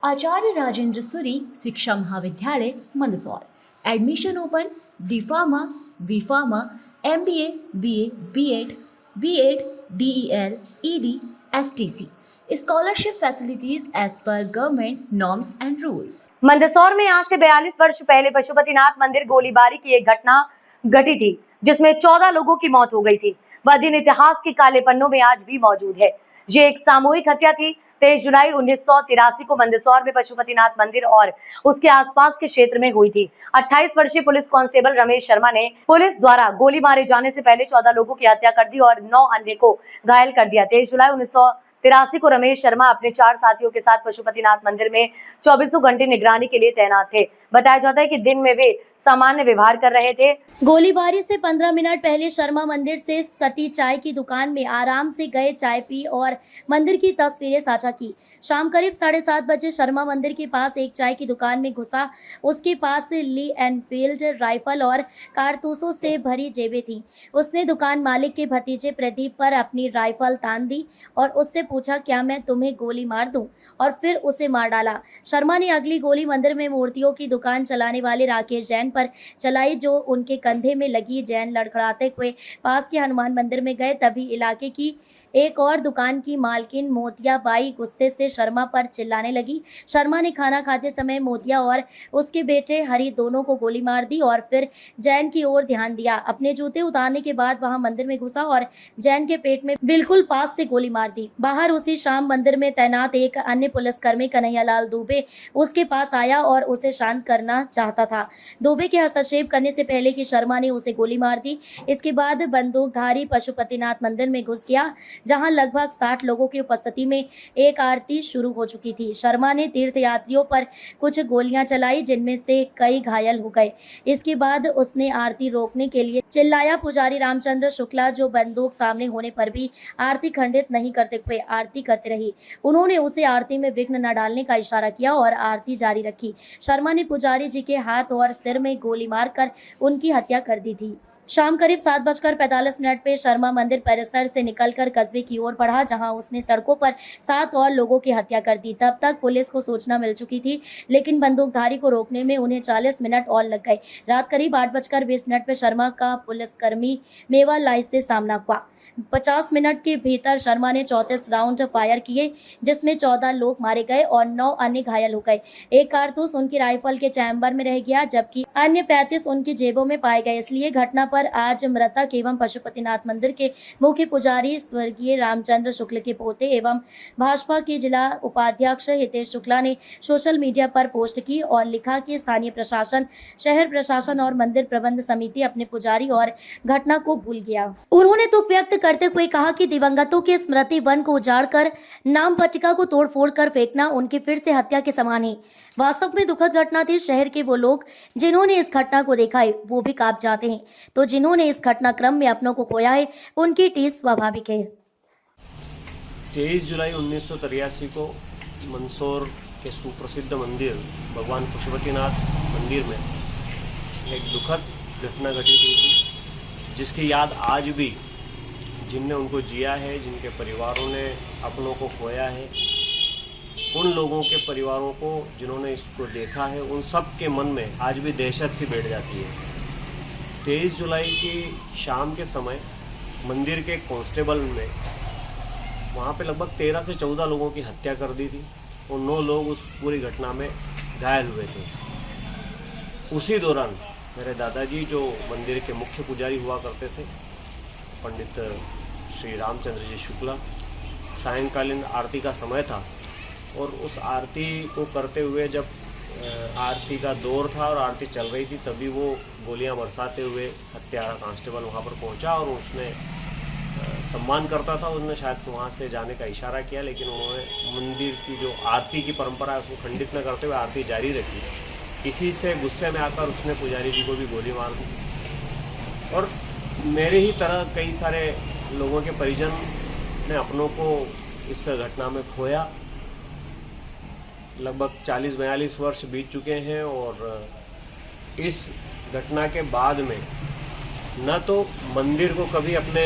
Acharya Rajendra Suri Shiksha Mahavidyalaya Mandsaur. Admission open. D pharma, B pharma, MBA, BA, B.Ed, B.Ed, DEL, ED, STC। Scholarship facilities as per government norms and rules. Mandsaur में आज से 42 वर्ष पहले पशुपतिनाथ मंदिर गोलीबारी की एक घटना घटी थी, जिसमें 14 लोगों की मौत हो गई थी। वह दिन इतिहास के काले पन्नों में आज भी मौजूद है। ये एक सामूहिक हत्या थी। 23 जुलाई 1983 को मंदसौर में पशुपतिनाथ मंदिर और उसके आसपास के क्षेत्र में हुई थी। 28 वर्षीय पुलिस कांस्टेबल रमेश शर्मा ने पुलिस द्वारा गोली मारे जाने से पहले 14 लोगों की हत्या कर दी और 9 अन्य को घायल कर दिया। 23 जुलाई 1983 को रमेश शर्मा अपने 4 साथियों के साथ पशुपतिनाथ मंदिर में 24 घंटे निगरानी के लिए तैनात थे। बताया जाता है कि दिन में वे सामान्य व्यवहार कर रहे थे। गोलीबारी से 15 मिनट पहले शर्मा मंदिर से सटी चाय की दुकान में आराम से गए, चाय पी और मंदिर की तस्वीरें साझा की। शाम करीब 7:30 बजे शर्मा मंदिर के पास एक चाय की दुकान में घुसा। उसके पास ली एनफील्ड राइफल और कारतूसों से भरी जेबें थीं। उसने दुकान मालिक के भतीजे प्रदीप पर अपनी राइफल तान दी और उससे पूछा, क्या मैं तुम्हें गोली मार दूं? और फिर उसे मार डाला। शर्मा ने अगली गोली मंदिर में मूर्तियों की दुकान चलाने वाले राकेश जैन पर चलाई, जो उनके कंधे में लगी। जैन लड़खड़ाते हुए पास के हनुमान मंदिर में गए। तभी इलाके की एक और दुकान की मालकिन मोतिया बाई गुस्से से शर्मा पर चिल्लाने लगी। शर्मा ने खाना खाते समय मोतिया और उसके बेटे हरि दोनों को गोली मार दी और फिर जैन की ओर ध्यान दिया। अपने जूते उतारने के बाद वहां मंदिर में घुसा और जैन के पेट में बिल्कुल पास से गोली मार दी। बाहर उसी शाम मंदिर में तैनात एक अन्य पुलिसकर्मी कन्हैयालाल दुबे उसके पास आया और उसे शांत करना चाहता था। दुबे के हस्तक्षेप करने से पहले कि शर्मा ने उसे गोली मार दी। इसके बाद बंदूकधारी पशुपतिनाथ मंदिर में घुस गया, जहां लगभग 60 लोगों की उपस्थिति में एक आरती शुरू हो चुकी थी। शर्मा ने तीर्थयात्रियों पर कुछ गोलियां चलाई, जिनमें से कई घायल हो गए। इसके बाद उसने आरती रोकने के लिए चिल्लाया। पुजारी रामचंद्र शुक्ला, जो बंदूक सामने होने पर भी आरती खंडित नहीं करते हुए आरती करते रही, उन्होंने उसे आरती में विघ्न न डालने का इशारा किया और आरती जारी रखी। शर्मा ने पुजारी जी के हाथ और सिर में गोली मारकर उनकी हत्या कर दी थी। शाम करीब 7:45 पे शर्मा मंदिर परिसर से निकलकर कस्बे की ओर बढ़ा, जहां उसने सड़कों पर 7 और लोगों की हत्या कर दी। तब तक पुलिस को सूचना मिल चुकी थी, लेकिन बंदूकधारी को रोकने में उन्हें 40 मिनट और लग गए। रात करीब 8:20 पे शर्मा का पुलिसकर्मी मेवालाई से सामना हुआ। 50 मिनट के भीतर शर्मा ने 34 राउंड फायर किए, जिसमें 14 लोग मारे गए और 9 अन्य घायल हो गए। एक कारतूस उनकी राइफल के चैम्बर में रह गया, जबकि अन्य 35 उनकी जेबों में पाए गए। इसलिए घटना पर आज मृतक एवं पशुपतिनाथ मंदिर के मुख्य पुजारी स्वर्गीय रामचंद्र शुक्ल के पोते एवं भाजपा के जिला उपाध्यक्ष हितेश शुक्ला ने सोशल मीडिया पर पोस्ट की और लिखा कि स्थानीय प्रशासन, शहर प्रशासन और मंदिर प्रबंध समिति अपने पुजारी और घटना को भूल गया। उन्होंने दुख व्यक्त करते हुए कहा कि दिवंगतों के स्मृति वन को उजाड़कर नाम पट्टिका को तोड़-फोड़ कर फेंकना उनकी फिर से हत्या के समान है। वास्तव में दुखद घटना थी। शहर के वो लोग जिन्होंने इस घटना को देखा है, वो भी कांप जाते हैं, तो जिन्होंने इस घटनाक्रम में अपनों को खोया है, उनकी टीस स्वाभाविक है। 23 जुलाई 1983 को मंदसौर के सुप्रसिद्ध मंदिर भगवान पशुपतिनाथ मंदिर में एक दुखद घटना घटित हुई थी, जिसकी याद आज भी जिनने उनको जिया है, जिनके परिवारों ने अपनों को खोया है, उन लोगों के परिवारों को जिन्होंने इसको देखा है, उन सब के मन में आज भी दहशत सी बैठ जाती है। 23 जुलाई की शाम के समय मंदिर के कांस्टेबल ने वहाँ पे लगभग 13 से 14 लोगों की हत्या कर दी थी और 9 लोग उस पूरी घटना में घायल हुए थे। उसी दौरान मेरे दादाजी, जो मंदिर के मुख्य पुजारी हुआ करते थे, पंडित श्री रामचंद्र जी शुक्ला, सायंकालीन आरती का समय था और उस आरती को करते हुए जब आरती का दौर था और आरती चल रही थी, तभी वो गोलियां बरसाते हुए हत्यारा कांस्टेबल वहां पर पहुंचा और उसने सम्मान करता था, उसने शायद वहां से जाने का इशारा किया, लेकिन उन्होंने मंदिर की जो आरती की परंपरा है उसको खंडित न करते हुए आरती जारी रखी। इसी से गुस्से में आकर उसने पुजारी जी को भी गोली मार दी और मेरे ही तरह कई सारे लोगों के परिजन ने अपनों को इस घटना में खोया। लगभग 40-42 वर्ष बीत चुके हैं और इस घटना के बाद में न तो मंदिर को कभी अपने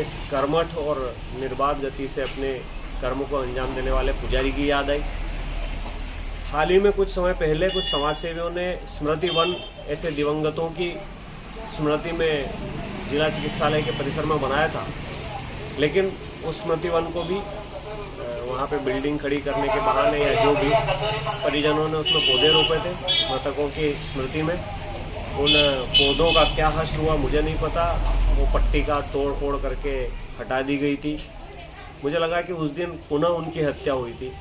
इस कर्मठ और निर्बाध गति से अपने कर्म को अंजाम देने वाले पुजारी की याद आई, हाल ही में कुछ समय पहले कुछ समाज सेवियों ने स्मृति वन ऐसे दिवंगतों की स्मृति में जिला चिकित्सालय के परिसर में बनाया था, लेकिन उस स्मृति वन को भी वहाँ पे बिल्डिंग खड़ी करने के बहाने या जो भी परिजनों ने उसमें पौधे रोपे थे मृतकों की स्मृति में, उन पौधों का क्या हश्र हुआ मुझे नहीं पता। वो पट्टी का तोड़ फोड़ करके हटा दी गई थी। मुझे लगा कि उस दिन पुनः उनकी हत्या हुई थी।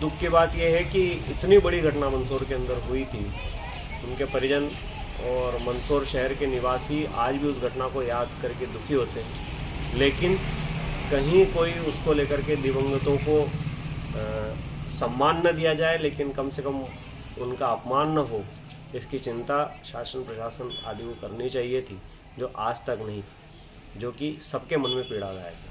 दुख की बात यह है कि इतनी बड़ी घटना मंदसौर के अंदर हुई थी, उनके परिजन और मंदसौर शहर के निवासी आज भी उस घटना को याद करके दुखी होते हैं, लेकिन कहीं कोई उसको लेकर के दिवंगतों को सम्मान न दिया जाए, लेकिन कम से कम उनका अपमान न हो, इसकी चिंता शासन प्रशासन आदि को करनी चाहिए थी, जो आज तक नहीं, जो कि सबके मन में पीड़ादायक है।